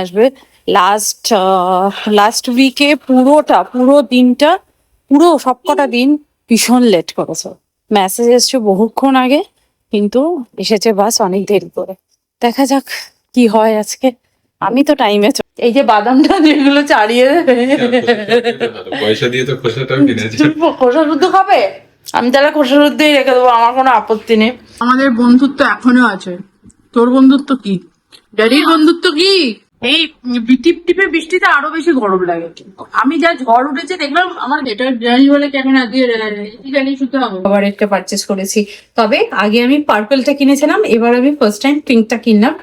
আসবে। লাস্ট উইকে পুরো দিনটা পুরো সবকটা দিন ভীষণ লেট করেছে। মেসেজ এসছে বহুক্ষণ আগে, কিন্তু এসেছে বাস অনেক দেরি করে। দেখা যাক কি হয় আজকে। আমি তো টাইমে এই যে বাদামটা যেগুলো চাড়িয়ে পয়সা দিয়ে তো খোসাটাও কিনেছে। খোসা শুদ্ধ খাবে, আমি তাহলে খোসা শুদ্ধই রেখে দেবো, আমার কোনো আপত্তি নেই। আমাদের বন্ধুত্ব এখনো আছে। তোর বন্ধুত্ব কি? ড্যাডির বন্ধুত্ব কি? এই টিপ টিপে বৃষ্টিতে আরো বেশি গরম লাগে। আমি যা ঝড় উঠেছে দেখলাম, আমার এটা জানি বলে কেন আজকে জানি শুতে হবে। আবার একটা পারচেস করেছি, তবে আগে আমি পার্পলটা কিনেছিলাম, এবার আমি ফার্স্ট টাইম পিঙ্কটা কিনলাম।